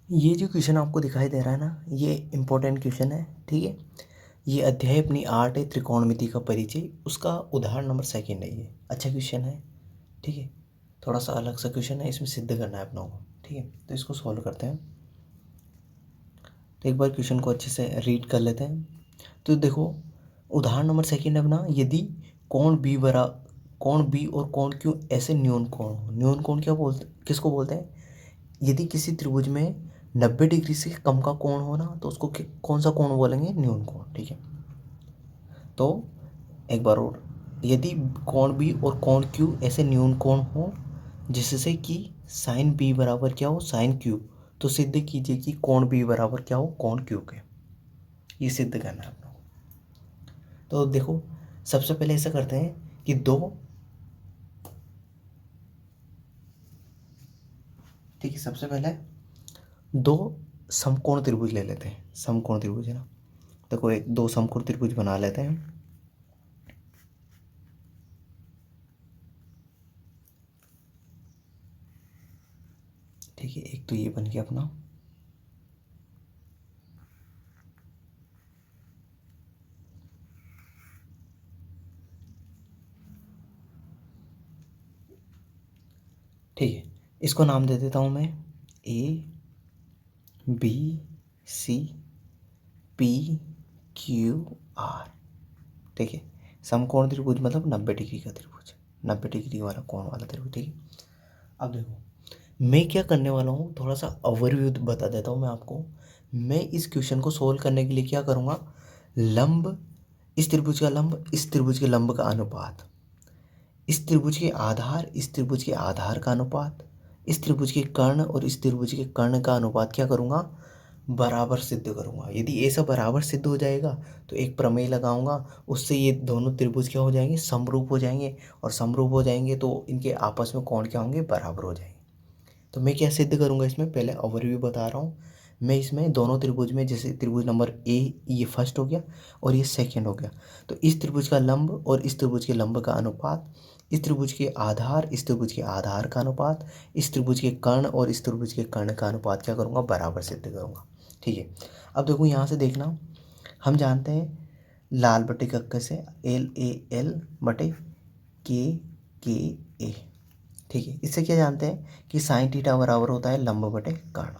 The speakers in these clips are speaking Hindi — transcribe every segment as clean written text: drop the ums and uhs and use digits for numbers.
ये जो क्वेश्चन आपको दिखाई दे रहा है ना, ये इम्पोर्टेंट क्वेश्चन है। ठीक है, ये अध्याय अपनी आर्ट है त्रिकोणमिति का परिचय, उसका उदाहरण नंबर 2 है। ये अच्छा क्वेश्चन है। ठीक है, थोड़ा सा अलग सा क्वेश्चन है, इसमें सिद्ध करना है अपनों को। ठीक है, तो इसको सॉल्व करते हैं। तो एक बार क्वेश्चन को अच्छे से रीड कर लेते हैं। तो देखो, उदाहरण नंबर 2 है अपना, यदि कोण बी और कोण क्यू ऐसे न्यून कोण हो। न्यून कोण क्या बोलते, किसको बोलते हैं? यदि किसी त्रिभुज में 90 डिग्री से कम का कोण हो ना, तो उसको कौन सा कोण बोलेंगे? न्यून कोण। ठीक है, तो एक बार और, यदि कोण बी और कोण क्यू ऐसे न्यून कोण हो जिससे कि साइन बी बराबर क्या हो? साइन क्यू, तो सिद्ध कीजिए कि कोण बी बराबर क्या हो? कोण क्यू के। ये सिद्ध करना है आपको। तो देखो, सबसे पहले ऐसा करते हैं कि ठीक है, सबसे पहले दो समकोण त्रिभुज ले लेते हैं। समकोण त्रिभुज है ना, देखो एक दो समकोण त्रिभुज बना लेते हैं। ठीक है, एक तो ये बन गया अपना। ठीक है, इसको नाम दे देता हूँ मैं ABC PQR। ठीक है, समकोण त्रिभुज मतलब 90 डिग्री का त्रिभुज, 90 डिग्री वाला कोण वाला त्रिभुज। ठीक है, अब देखो मैं क्या करने वाला हूँ, थोड़ा सा ओवरव्यू बता देता हूँ मैं आपको। मैं इस क्वेश्चन को सोल्व करने के लिए क्या करूँगा, लंब, इस त्रिभुज का लंब इस त्रिभुज के लंब का अनुपात, इस त्रिभुज के आधार इस त्रिभुज के आधार का अनुपात, इस त्रिभुज के कर्ण और इस त्रिभुज के कर्ण का अनुपात क्या करूँगा, बराबर सिद्ध करूँगा। यदि ऐसा बराबर सिद्ध हो जाएगा तो एक प्रमेय लगाऊंगा, उससे ये दोनों त्रिभुज क्या हो जाएंगे? समरूप हो जाएंगे। और समरूप हो जाएंगे तो इनके आपस में कोण क्या होंगे? बराबर हो जाएंगे। तो मैं क्या सिद्ध करूँगा इसमें, पहले ओवरव्यू बता रहा हूँ। मैं इसमें दोनों त्रिभुज में, जैसे त्रिभुज नंबर ए, ये फर्स्ट हो गया और ये सेकंड हो गया, तो इस त्रिभुज का लंब और इस त्रिभुज के लंब का अनुपात, इस त्रिभुज के आधार इस त्रिभुज के आधार का अनुपात, इस त्रिभुज के कर्ण और इस त्रिभुज के कर्ण का अनुपात क्या करूँगा? बराबर सिद्ध करूँगा। ठीक है, अब देखो यहाँ से देखना, हम जानते हैं लाल बटे कक्के से LAL बटे के ए। ठीक है, इससे क्या जानते हैं कि साइन थीटा बराबर होता है लंब बटे कर्ण।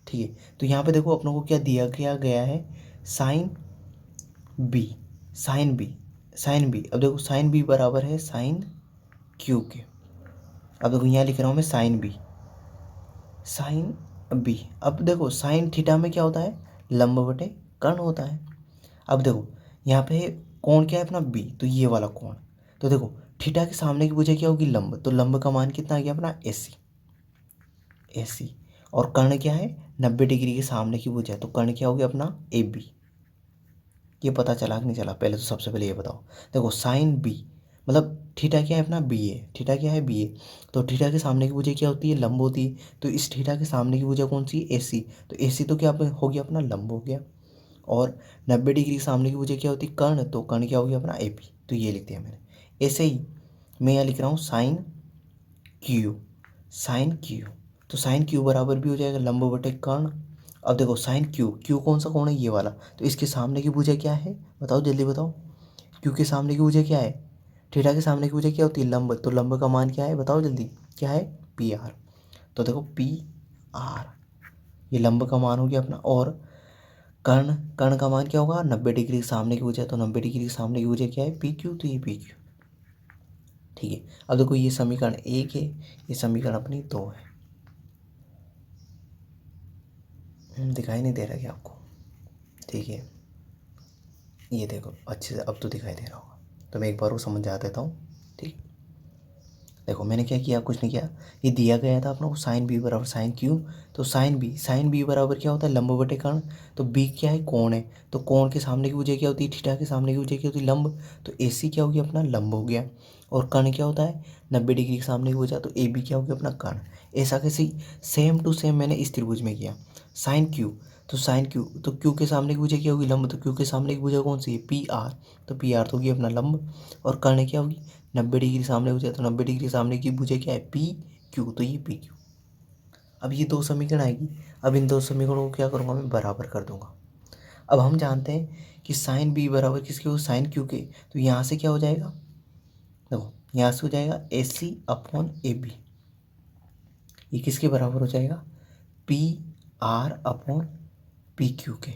ठीक है, तो यहाँ पे देखो अपनों को क्या दिया गया है, साइन बी, साइन बी। अब देखो साइन बी बराबर है साइन क्यू के। अब देखो यहाँ लिख रहा हूँ मैं साइन बी। अब देखो साइन थीटा में क्या होता है? लंब बटे कर्ण होता है। अब देखो यहाँ पे कोण क्या है अपना? बी, तो ये वाला कोण। तो देखो थीटा के सामने की भुजा क्या होगी? लंब, तो लंब का मान कितना आ गया अपना? AC। और कर्ण क्या है? 90 डिग्री के सामने की भुजा, तो कर्ण क्या हो गया अपना? AB। ये पता चला कि नहीं चला? पहले तो सबसे पहले ये बताओ। देखो साइन बी मतलब थीटा क्या है अपना? BA। थीटा क्या है? BA। तो थीटा के सामने की भुजा क्या होती है? लंब होती है। तो इस थीटा के सामने की भुजा कौन सी? AC। तो AC तो क्या हो गया अपना? लंब हो गया। और 90 डिग्री के सामने की भुजा क्या होती है? कर्ण, तो कर्ण क्या हो गया अपना? AB। तो ये लिख दिया मैंने। ऐसे ही मैं यहाँ लिख रहा हूँ साइन क्यू। तो साइन क्यू बराबर भी हो जाएगा लंब बटे कर्ण। अब देखो साइन क्यू कौन सा कोण है? ये वाला। तो इसके सामने की भुजा क्या है? बताओ जल्दी बताओ। क्यू के सामने की भुजा क्या है? थीटा के सामने की भुजा क्या होती है? लंब। तो लंब का मान क्या है? बताओ जल्दी, क्या है? PR। तो देखो PR, ये लंब का मान हो गया अपना। और कर्ण का मान क्या होगा? 90 डिग्री के सामने की भुजा, तो 90 डिग्री के सामने की भुजा क्या है? PQ। तो ये PQ। ठीक है, अब देखो ये समीकरण 1 है, ये समीकरण अपनी 2 है। दिखाई नहीं दे रहा क्या आपको? ठीक है, ये देखो अच्छे से अब तो दिखाई दे रहा होगा। तो मैं एक बार वो समझा देता हूँ। ठीक, देखो मैंने क्या किया, कुछ नहीं किया। ये दिया गया था अपना को साइन बी बराबर साइन क्यू। तो साइन बी बराबर क्या होता है? लंब बटे कर्ण। तो बी क्या है? कोण है। तो कोण के सामने की भुजा क्या होती है? थीटा के सामने की भुजा क्या होती है? लंब। तो AC क्या हो गया अपना? लंब हो गया। और कर्ण क्या होता है? 90 डिग्री के सामने की भुजा, तो AB क्या हो गया अपना? कर्ण। ऐसा कैसे? सेम टू सेम मैंने इस त्रिभुज में किया। साइन क्यू, तो क्यू के सामने की भुजा क्या होगी? लंब। तो क्यू के सामने की भुजा कौन सी है? PR। तो PR तो होगी अपना लंब। और कर्ण क्या होगी? 90 डिग्री सामने भुजा, तो 90 डिग्री सामने की भुजा क्या है? PQ। तो ये PQ। अब ये दो समीकरण आएगी। अब इन दो समीकरणों को क्या करूँगा मैं, बराबर कर दूंगा। अब हम जानते हैं कि साइन बी बराबर किसके हो, साइन क्यू के। तो यहाँ से क्या हो जाएगा, देखो यहाँ से हो जाएगा a c upon A B. ये किसके बराबर हो जाएगा, P R upon P Q के।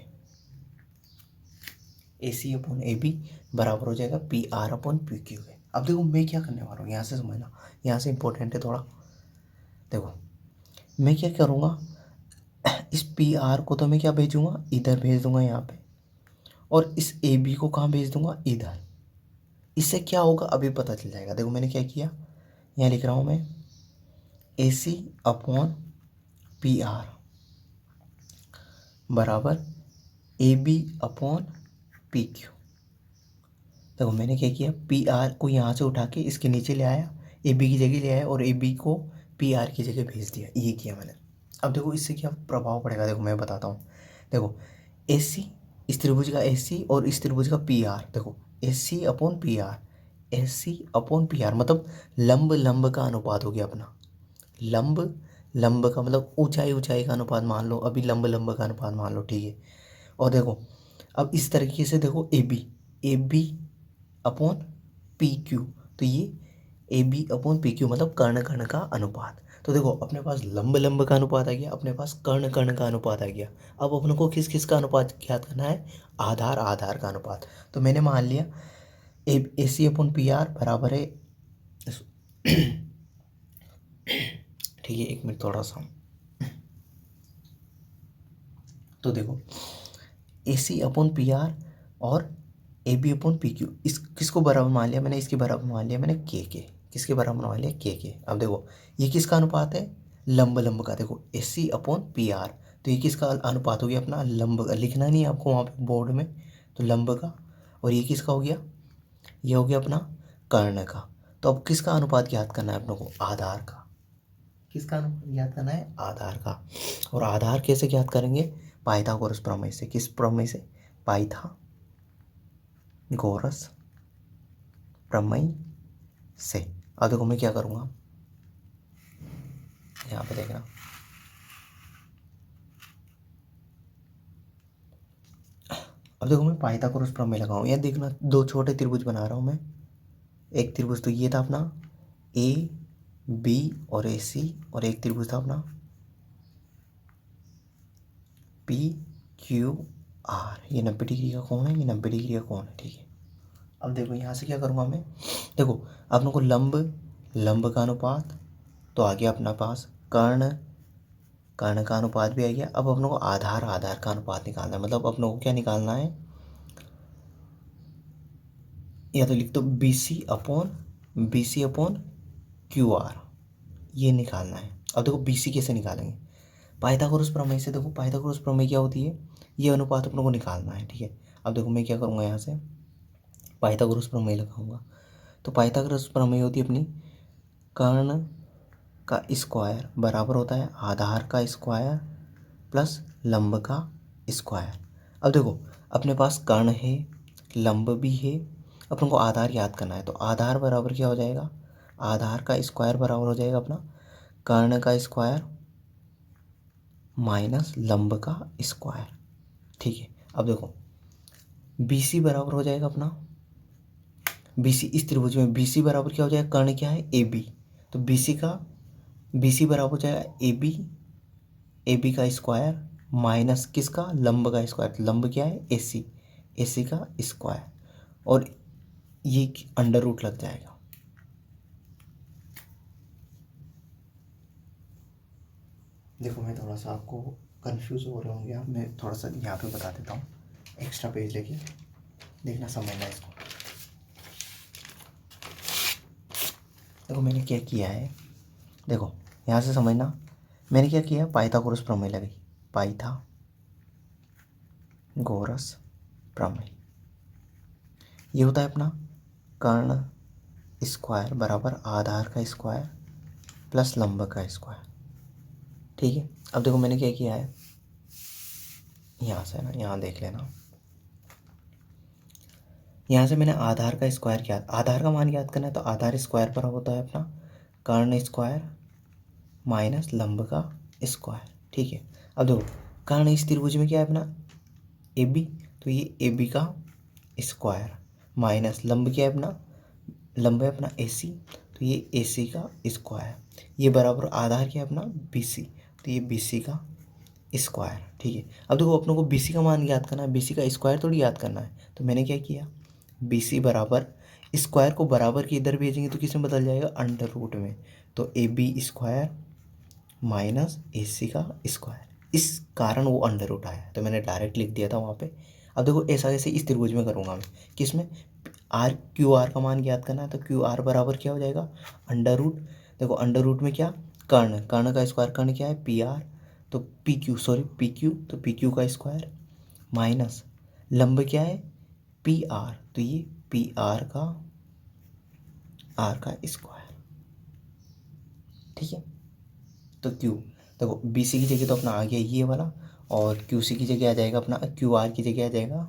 ए सी अपॉन ए बी बराबर हो जाएगा P R upon P Q के। अब देखो मैं क्या करने वाला हूँ, यहाँ से समझना, यहाँ से इंपॉर्टेंट है थोड़ा। देखो मैं क्या करूँगा, इस पी आर को तो मैं क्या भेजूँगा, इधर भेज दूंगा यहाँ पे, और इस ए बी को कहाँ भेज दूंगा, इधर। इससे क्या होगा अभी पता चल जाएगा। देखो मैंने क्या किया, यहाँ लिख रहा हूँ मैं a c upon p r बराबर a B upon P q. देखो मैंने क्या किया, पी आर को यहाँ से उठा के इसके नीचे ले आया, ए बी की जगह ले आया, और ए बी को पी आर की जगह भेज दिया, ये किया मैंने। अब देखो इससे क्या प्रभाव पड़ेगा, देखो मैं बताता हूँ। देखो ए सी, इस त्रिभुज का ए सी और इस त्रिभुज का पी आर, देखो a c upon p are, A c upon p are मतलब लंब लंब का अनुपात हो गया अपना। लंब लंब का मतलब ऊंचाई ऊंचाई का अनुपात मान लो, अभी लंब लंब का अनुपात मान लो, ठीक है। और देखो अब इस तरीके से देखो a B upon P q, तो ये a B upon P q मतलब कर्ण कर्ण का अनुपात। तो देखो अपने पास लंब लंब का अनुपात आ गया, अपने पास कर्ण कर्ण का अनुपात आ गया। अब अपने को किस किस का अनुपात ज्ञात करना है, आधार आधार का अनुपात। तो मैंने मान लिया ए सी अपॉन पी आर बराबर है ठीक है, एक मिनट थोड़ा सा। तो देखो a c upon p r और a B upon P q, इस किसको बराबर मान लिया मैंने, इसके बराबर मान लिया मैंने के किसके बराबर मान लिया, के। अब देखो ये किसका अनुपात है, लंब लंब का। देखो a c upon p are, तो ये किसका अनुपात हो गया अपना, लंब का। लिखना नहीं है आपको वहाँ पे बोर्ड में, तो लंब का। और ये किसका हो गया, ये हो गया अपना कर्ण का। तो अब किसका अनुपात ज्ञात करना है अपने को, आधार का। किसका अनुपात ज्ञात करना है, आधार का। और आधार कैसे ज्ञात करेंगे, पाइथागोरस प्रमेय से। किस प्रमेय से, पाइथागोरस प्रमेय से। अब देखो मैं क्या करूँगा, यहाँ पे देखना, अब देखो मैं पाइथागोरस प्रमेय लगाऊँ। यहाँ देखना दो छोटे त्रिभुज बना रहा हूँ मैं। एक त्रिभुज तो ये था अपना ए बी और ए सी, और एक त्रिभुज था अपना पी क्यू आर। ये 90 डिग्री का कोण है, ये 90 डिग्री का कोण है, ठीक है। अब देखो यहाँ से क्या करूँगा मैं, देखो अपने को लंब लंब का अनुपात तो आ गया अपना पास, कर्ण कर्ण का अनुपात भी आ गया। अब अपने को आधार आधार का अनुपात निकालना है, मतलब अपने को क्या निकालना है, या तो लिख दो b c upon q r, ये निकालना है। अब देखो बी सी कैसे निकालेंगे, पाइथागोरस प्रमेय से। देखो पाइथागोरस प्रमेय क्या होती है, ये अनुपात अपने को निकालना है, ठीक है। अब देखो मैं क्या करूँगा, यहाँ से पाइथागोरस प्रमेय लगाऊंगा। तो पाइथागोरस प्रमेय होती है अपनी, कर्ण का स्क्वायर बराबर होता है आधार का स्क्वायर प्लस लंब का स्क्वायर। अब देखो अपने पास कर्ण है, लंब भी है, अपन को आधार याद करना है। तो आधार बराबर क्या हो जाएगा, आधार का स्क्वायर बराबर हो जाएगा अपना कर्ण का स्क्वायर माइनस लंब का स्क्वायर, ठीक है। अब देखो बी सी बराबर हो जाएगा अपना, बी सी इस त्रिभुज में बी सी बराबर क्या हो जाएगा, कर्ण क्या है ए बी, तो बी सी बराबर हो जाएगा ए बी का स्क्वायर माइनस किसका, लंब का स्क्वायर। तो लंब क्या है, ए सी का स्क्वायर, और ये अंडर रूट लग जाएगा। देखो मैं थोड़ा सा आपको कंफ्यूज हो रहे होंगे आप, मैं थोड़ा सा यहाँ पे बता देता हूँ, एक्स्ट्रा पेज लेके देखना, समझना इसको। देखो मैंने क्या किया है, देखो यहाँ से समझना, मैंने क्या किया, पाइथागोरस प्रमेय लगी, पाइथागोरस प्रमेय। ये होता है अपना कर्ण स्क्वायर बराबर आधार का स्क्वायर प्लस लंब का स्क्वायर, ठीक है। अब देखो मैंने क्या किया है, यहाँ से ना, यहाँ देख लेना, यहाँ से मैंने आधार का स्क्वायर किया, आधार का मान याद करना है। तो आधार स्क्वायर पर होता है अपना कर्ण स्क्वायर माइनस लंब का स्क्वायर। ठीक है, अब देखो कर्ण इस त्रिभुज में क्या है अपना ए बी, तो ये ए बी का स्क्वायर माइनस लंब क्या है अपना, लंब है अपना ए सी, तो ये ए सी का स्क्वायर, ये बराबर आधार क्या है अपना बी सी, तो ये बी सी का स्क्वायर। ठीक है, अब देखो अपनों को बी सी का मान याद करना है, बी सी का स्क्वायर थोड़ी याद करना है, तो मैंने क्या किया बी सी बराबर स्क्वायर को बराबर के इधर भेजेंगे तो किस में बदल जाएगा अंडर रूट में, तो A B square minus a c का स्क्वायर, इस कारण वो अंडर रूट आया, तो मैंने डायरेक्ट लिख दिया था वहाँ पे। अब देखो ऐसा कैसे इस त्रिभुज में करूँगा मैं, किस में आर क्यू आर का मान याद करना है, तो क्यू आर बराबर क्या हो जाएगा अंडर रूट, देखो अंडर रूट में क्या कर्ण, कर्ण का स्क्वायर, कर्ण क्या है पी आर, तो P Q sorry P q, तो पी क्यू का स्क्वायर माइनस लंब क्या है पी आर, तो ये पी आर का स्क्वायर। ठीक है, तो क्यू देखो बी सी की जगह तो अपना आ गया ये वाला, और क्यू सी की जगह आ जाएगा अपना क्यू आर की जगह आ जाएगा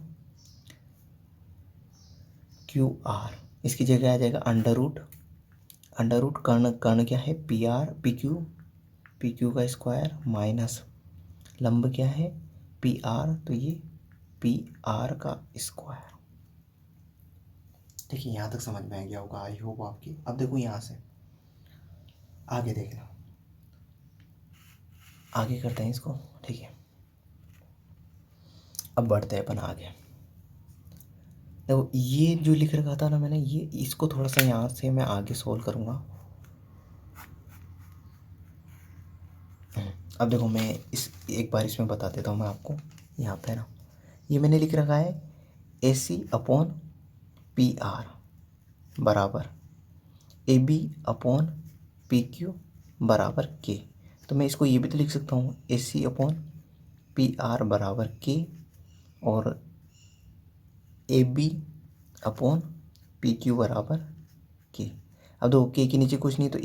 क्यू आर, इसकी जगह आ जाएगा अंडर रूट, अंडर रूट कर्ण, कर्ण क्या है पी आर पी क्यू का स्क्वायर माइनस लंब क्या है पी आर, तो ये पी आर का स्क्वायर। देखिए यहाँ तक समझ में आ गया होगा आई होप आपकी। अब देखो यहाँ से आगे देखना, आगे करते हैं इसको। ठीक है, अब बढ़ते हैं अपन आगे। देखो ये जो लिख रखा था ना मैंने, ये इसको थोड़ा सा यहाँ से मैं आगे सोल्व करूँगा। अब देखो मैं इस एक बार इसमें बता देता हूँ मैं आपको, यहाँ पे ना ये मैंने लिख रखा है a c upon p r बराबर a B upon P q बराबर के, तो मैं इसको ये भी तो लिख सकता हूँ a c upon p r बराबर के, और a B upon P q बराबर के। अब देखो के नीचे कुछ नहीं तो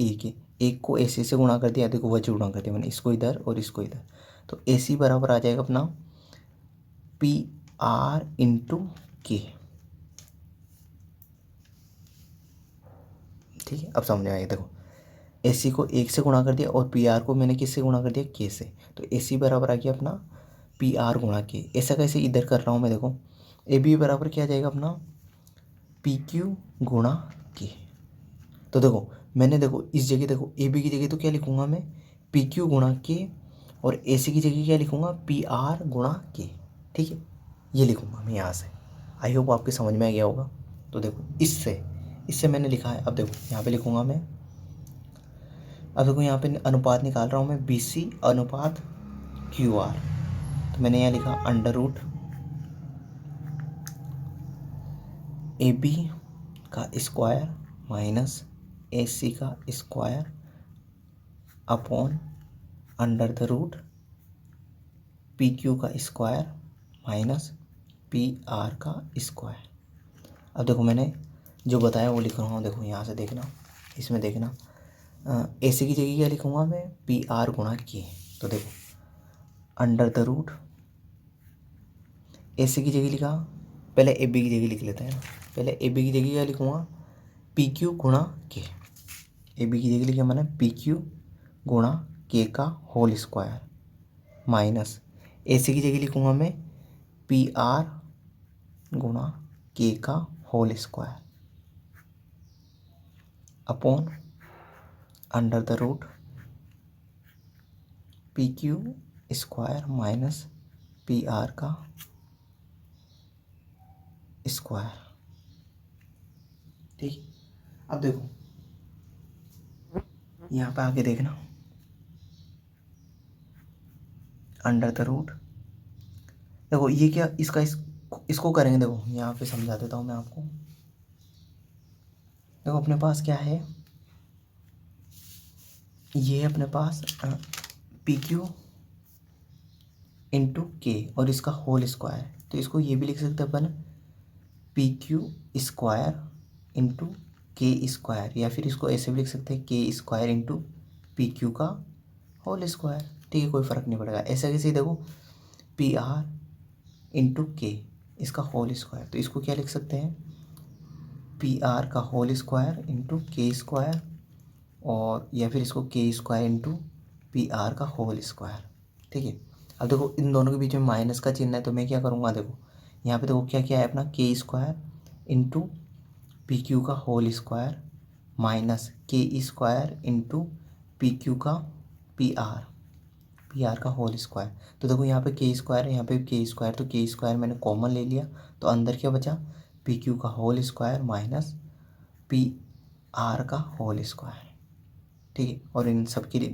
एक को ए सी से गुणा कर दिया, देखो वजह गुणा कर दिया मैंने, इसको इधर और इसको इधर, तो ए सी बराबर आ जाएगा अपना पी आर इंटू के। ठीक है, अब समझ में आएगा। देखो ए सी को एक से गुणा कर दिया और पी आर को मैंने किससे गुणा कर दिया के से, तो ए सी बराबर आ गया अपना पी आर गुणा के। ऐसा कैसे इधर कर रहा हूँ मैं, देखो ए बी बराबर क्या आ जाएगा अपना पी क्यू गुणा के, तो देखो मैंने देखो इस जगह देखो ए बी की जगह तो क्या लिखूंगा मैं पी क्यू गुणा के, और ए सी की जगह क्या लिखूंगा पी आर गुणा के। ठीक है, ये लिखूंगा मैं यहाँ से, आई होप आपके समझ में आ गया होगा। तो देखो इससे इससे मैंने लिखा है, अब देखो यहाँ पे लिखूंगा मैं, अब देखो यहाँ पे अनुपात निकाल रहा हूँ मैं बी सी अनुपात क्यू आर, तो मैंने यहाँ लिखा अंडर रूट ए बी का स्क्वायर माइनस ए सी का square upon under the root P Q का स्क्वायर माइनस पी आर का स्क्वायर। अब देखो मैंने जो बताया वो लिख रहा हूँ, देखो यहाँ से देखना, इसमें देखना ए सी की जगह क्या लिखूँगा मैं पी आर गुणा के, तो देखो under the root A c की जगह लिखा, पहले ए बी की जगह लिख लेते हैं ना, पहले ए बी की जगह क्या लिखूँगा पी क्यू गुणा के, ए बी की जगह लिखा मैंने पी क्यू गुणा के का whole square minus a c की जगह लिखूँगा मैं पी आर गुणा के का whole square upon under the root P Q square minus P R का स्क्वायर। ठीक, अब देखो यहाँ पे आगे देखना अंडर द रूट, देखो ये क्या इसका इसको करेंगे, देखो यहाँ पे समझा देता हूँ मैं आपको। देखो अपने पास क्या है, ये है अपने पास पी क्यू इंटू के और इसका होल स्क्वायर, तो इसको ये भी लिख सकते हैं अपन पी क्यू स्क्वायर इंटू के स्क्वायर, या फिर इसको ऐसे भी लिख सकते हैं के स्क्वायर इंटू पी क्यू का होल स्क्वायर। ठीक है, कोई फ़र्क नहीं पड़ेगा। ऐसा कैसे, देखो पी आर इंटू के इसका होल स्क्वायर, तो इसको क्या लिख सकते हैं पी आर का होल स्क्वायर इंटू के स्क्वायर, और या फिर इसको के स्क्वायर इंटू पी आर का होल स्क्वायर। ठीक है, अब देखो इन दोनों के बीच में माइनस का चिन्ह है, तो मैं क्या करूँगा, देखो यहाँ पे देखो क्या क्या है अपना, के स्क्वायर इंटू पी क्यू का होल स्क्वायर माइनस के स्क्वायर इंटू पी क्यू का पी आर का होल स्क्वायर। तो देखो यहाँ पे के स्क्वायर है, यहाँ पे के स्क्वायर, तो के स्क्वायर मैंने कॉमन ले लिया, तो अंदर क्या बचा, पी क्यू का whole square minus P R का होल स्क्वायर। ठीक है, और इन सब के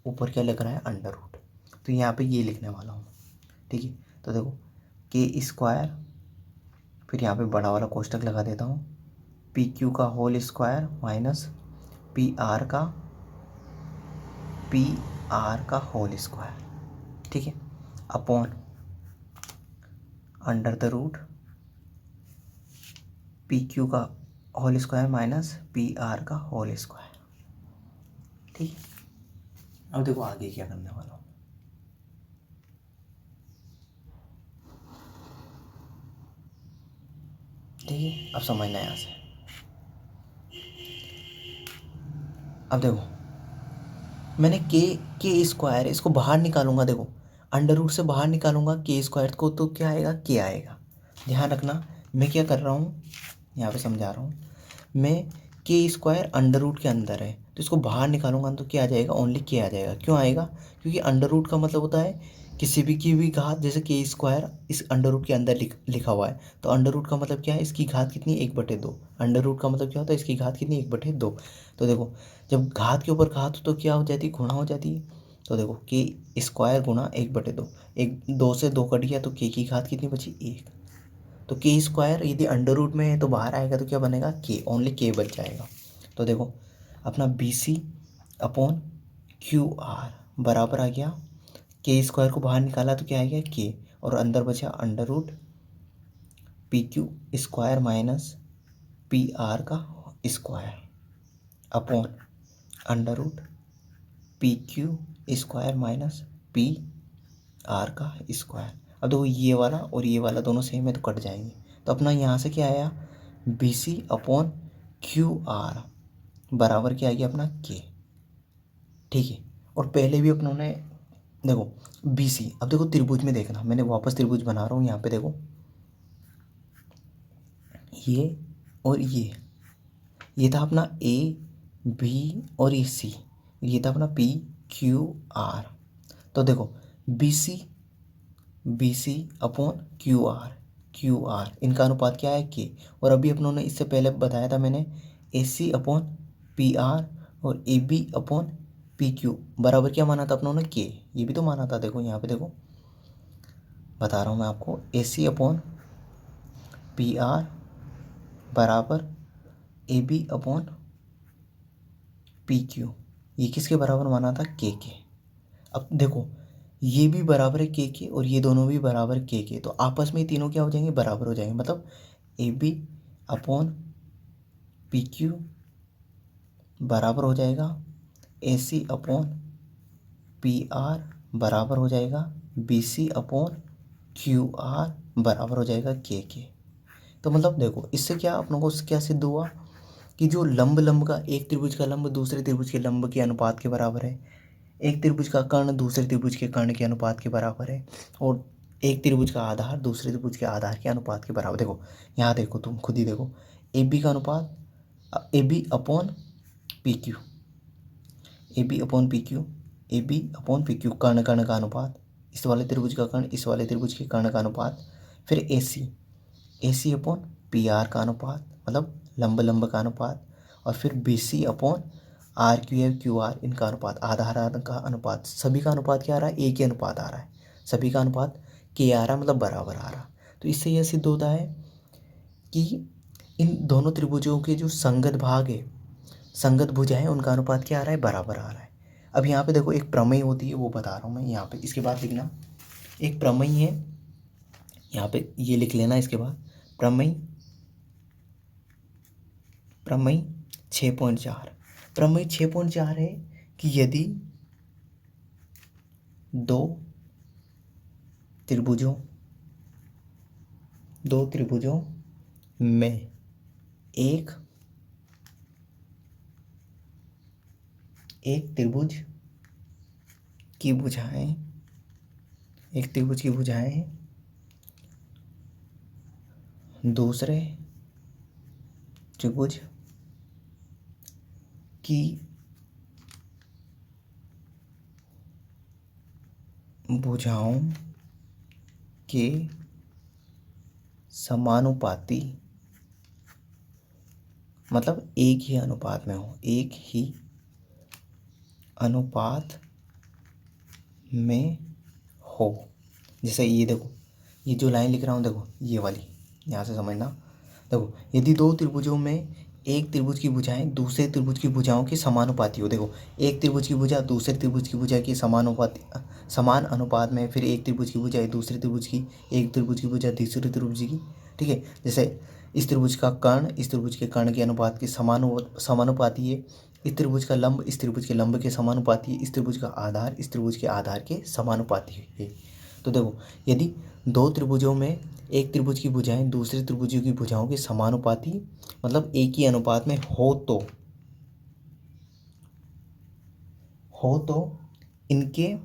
ऊपर क्या लग रहा है, अंडर रूट, तो यहाँ पे ये लिखने वाला हूँ। ठीक है, तो देखो के स्क्वायर, फिर यहाँ पे बड़ा वाला कोष्टक लगा देता हूँ, पी क्यू का whole square minus P R का होल स्क्वायर। ठीक है, upon under the root P Q का whole square minus P R का होल स्क्वायर। ठीक है, अब देखो आगे क्या करने वाला हूँ। ठीक है, अब समझना यहाँ से। अब देखो मैंने के स्क्वायर, इसको बाहर निकालूंगा, देखो अंडर रूट से बाहर निकालूंगा के स्क्वायर को, तो क्या आएगा, के आएगा। ध्यान रखना मैं क्या कर रहा हूँ, यहाँ पे समझा रहा हूँ मैं, के स्क्वायर अंडर रूट के अंदर है, तो इसको बाहर निकालूंगा तो क्या आ जाएगा, ओनली के आ जाएगा। क्यों आएगा, क्योंकि अंडर रूट का मतलब होता है किसी भी की भी घात, जैसे के स्क्वायर इस अंडर रूट के अंदर लिखा हुआ है, तो अंडर रूट का मतलब क्या है, इसकी घात कितनी, 1/2। अंडर रूट का मतलब क्या होता है, इसकी घात कितनी, 1/2। तो देखो जब घात के ऊपर घात हो तो क्या हो जाती है, गुणा हो जाती है। तो देखो के स्क्वायर गुणा 1/2, एक 2 से 2 कट गया, तो के की घात कितनी बची, 1। तो के स्क्वायर यदि अंडर रूट में है तो बाहर आएगा, तो क्या बनेगा, के, ओनली के बच जाएगा। तो देखो अपना b c upon q r बराबर आ गया, के स्क्वायर को बाहर निकाला तो क्या आ गया, के, और अंदर बचा under root P Q square minus P R का square upon under root P Q square minus P R का स्क्वायर। अब देखो ये वाला और ये वाला दोनों सेम है तो कट जाएंगे, तो अपना यहाँ से क्या आया, b c upon q r बराबर क्या आ गया अपना, के। ठीक है, और पहले भी अपनों ने देखो बी सी, अब देखो त्रिभुज में देखना, मैंने वापस त्रिभुज बना रहा हूँ, यहाँ पे देखो ये और ये था अपना ए बी और ये सी, ये था अपना पी क्यू आर। तो देखो b c upon q r इनका अनुपात क्या है, के। और अभी अपनों ने इससे पहले बताया था मैंने, a c upon p r और a B upon P q बराबर क्या माना था अपनों ने, के। ये भी तो माना था, देखो यहाँ पे देखो बता रहा हूँ मैं आपको, a c upon p r बराबर a B upon P q, ये किसके बराबर माना था, के। अब देखो ये भी बराबर है के और ये दोनों भी बराबर के, तो आपस में तीनों क्या हो जाएंगे, बराबर हो जाएंगे, मतलब a B upon P q बराबर हो जाएगा a c upon p r बराबर हो जाएगा b c upon q r बराबर हो जाएगा के। तो मतलब देखो इससे क्या अपनों को क्या सिद्ध हुआ कि जो लंब लंब का, एक त्रिभुज का लंब दूसरे त्रिभुज के लंब के अनुपात के बराबर है, एक त्रिभुज का कर्ण दूसरे त्रिभुज के कर्ण के अनुपात के बराबर है, और एक त्रिभुज का आधार दूसरे त्रिभुज के आधार के अनुपात के बराबर। देखो यहाँ देखो, तुम खुद ही देखो, ए बी का अनुपात A B upon P Q, A B upon P Q, A B upon P Q, कर्ण कर्ण का अनुपात, इस वाले त्रिभुज का कर्ण इस वाले त्रिभुज के कर्ण का अनुपात, फिर a c upon p are का अनुपात, मतलब लंब लंब का अनुपात, और फिर b c upon r q f q r इनका अनुपात, आधार आधार का अनुपात, सभी का अनुपात क्या आ रहा है, एक ही अनुपात आ रहा है, सभी का अनुपात के आ रहा है, मतलब बराबर आ रहा। तो इससे यह सिद्ध होता है कि इन दोनों त्रिभुजों के जो संगत भाग है, संगत भुजा है, उनका अनुपात क्या आ रहा है, बराबर आ रहा है। अब यहाँ पे देखो एक प्रमेय होती है, वो बता रहा हूँ मैं यहाँ पे, इसके बाद लिखना एक प्रमेय है, यहाँ पे ये लिख लेना, इसके बाद प्रमेय प्रमेय 6.4, प्रमेय 6.4 है कि यदि दो त्रिभुजों में एक त्रिभुज की भुजाएं, एक त्रिभुज की भुजाएं दूसरे त्रिभुज की भुजाओं के समानुपाती, मतलब एक ही अनुपात में हो, एक ही अनुपात में हो। जैसे ये देखो, ये जो लाइन लिख रहा हूँ देखो, ये वाली यहाँ से समझना। देखो, यदि दो त्रिभुजों में एक त्रिभुज की भुजाएं दूसरे त्रिभुज की भुजाओं के समानुपाती हो, देखो एक त्रिभुज की भुजा दूसरे त्रिभुज की भुजा की समान अनुपात में, फिर एक त्रिभुज की भुजा दूसरे त्रिभुज की, एक त्रिभुज की भुजा तीसरे त्रिभुज की, ठीक है। जैसे इस त्रिभुज का कर्ण इस त्रिभुज के कर्ण के अनुपात के समानुपाती है, इस त्रिभुज का लंब इस त्रिभुज के लंब के समानुपाती है, इस त्रिभुज का आधार इस त्रिभुज के आधार के समानुपाती है। तो देखो, यदि दो त्रिभुजों में एक त्रिभुज की भुजाएं दूसरे त्रिभुजों की भुजाओं के समानुपाती, मतलब एक ही अनुपात में हो तो इनके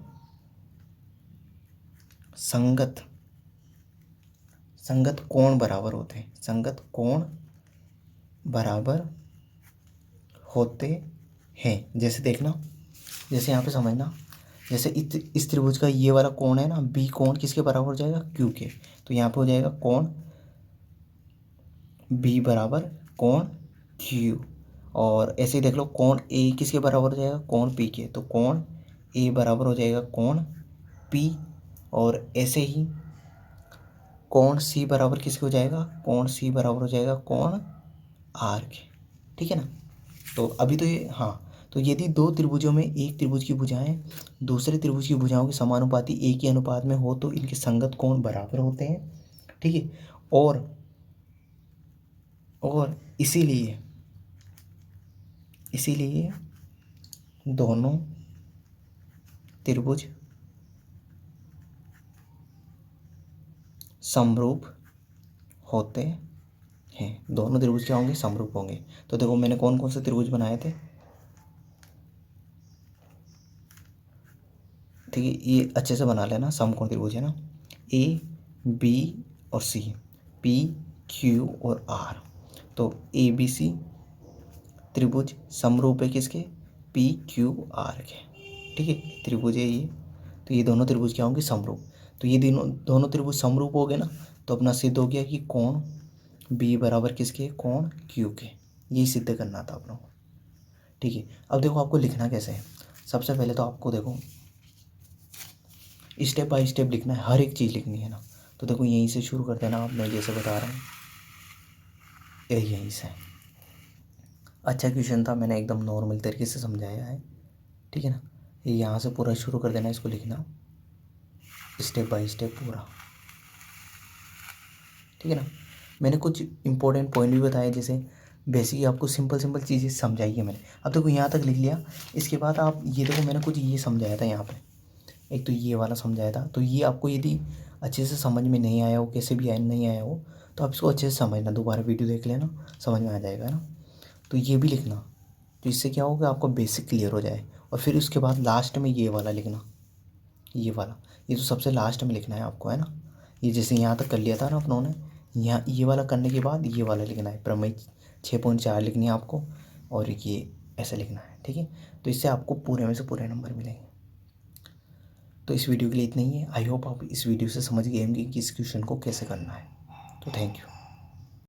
संगत कोण बराबर होते हैं, संगत कोण बराबर होते हैं। जैसे देखना, जैसे यहाँ पे समझना, जैसे इस त्रिभुज का ये वाला कोण है ना, बी कोण किसके बराबर हो जाएगा, क्यू के। तो यहाँ पे हो जाएगा कोण बी बराबर कोण क्यू। और ऐसे ही देख लो, कोण ए किसके बराबर हो जाएगा, कोण पी के। तो कोण ए बराबर हो जाएगा कोण पी। और ऐसे ही कोण सी बराबर किसके हो जाएगा, कोण सी बराबर हो जाएगा कोण आर के, ठीक है ना। तो अभी तो ये, हाँ, तो यदि दो त्रिभुजों में एक त्रिभुज की भुजाएं दूसरे त्रिभुज की भुजाओं के समानुपाती एक ही अनुपात में हो तो इनके संगत कोण बराबर होते हैं, ठीक है। और इसीलिए दोनों त्रिभुज समरूप होते हैं। दोनों त्रिभुज क्या होंगे, समरूप होंगे। तो देखो, मैंने कौन कौन से त्रिभुज बनाए थे, ठीक है, ये अच्छे से बना लेना। समकोण त्रिभुज है ना, ए बी और सी, पी क्यू और आर। तो ए बी सी त्रिभुज समरूप है किसके, पी क्यू आर के, ठीक है, त्रिभुज है ये। तो ये दोनों त्रिभुज क्या होंगे, समरूप। तो ये दोनों त्रिभुज समरूप हो गए ना, तो अपना सिद्ध हो गया कि कोण बी बराबर किसके, कोण क्यू के। यही सिद्ध करना था अपनों को, ठीक है। अब देखो, आपको लिखना कैसे है। सबसे पहले तो आपको देखो स्टेप बाय स्टेप लिखना है, हर एक चीज़ लिखनी है ना। तो देखो, यहीं से शुरू कर देना आप, मैं जैसे बता रहा हूँ यहीं से। अच्छा क्वेश्चन था, मैंने एकदम नॉर्मल तरीके से समझाया है, ठीक है ना। यहाँ से पूरा शुरू कर देना, इसको लिखना स्टेप बाय स्टेप पूरा, ठीक है ना। मैंने कुछ इंपॉर्टेंट पॉइंट भी बताए, जैसे बेसिक आपको सिंपल चीज़ें समझाई है मैंने। अब देखो, यहाँ तक लिख लिया, इसके बाद आप ये देखो, मैंने कुछ ये समझाया था यहाँ पे, एक तो ये वाला समझाया था। तो ये आपको यदि अच्छे से समझ में नहीं आया हो, कैसे भी नहीं आया हो, तो आप इसको अच्छे से समझना, दोबारा वीडियो देख लेना, समझ में आ जाएगा ना। तो ये भी लिखना, तो इससे क्या होगा, आपको बेसिक क्लियर हो जाए। और फिर उसके बाद लास्ट में ये वाला लिखना, ये वाला, ये तो सबसे लास्ट में लिखना है आपको, है ना। ये जैसे यहाँ तक कर लिया था ना अपनों ने, यहाँ ये वाला करने के बाद ये वाला लिखना है, प्रमेय 6.4 लिखनी है आपको, और ये ऐसा लिखना है, ठीक है। तो इससे आपको पूरे में से पूरे नंबर मिलेंगे। तो इस वीडियो के लिए इतना ही है। आई होप आप इस वीडियो से समझ गए होंगे कि इस क्वेश्चन को कैसे करना है। तो थैंक यू।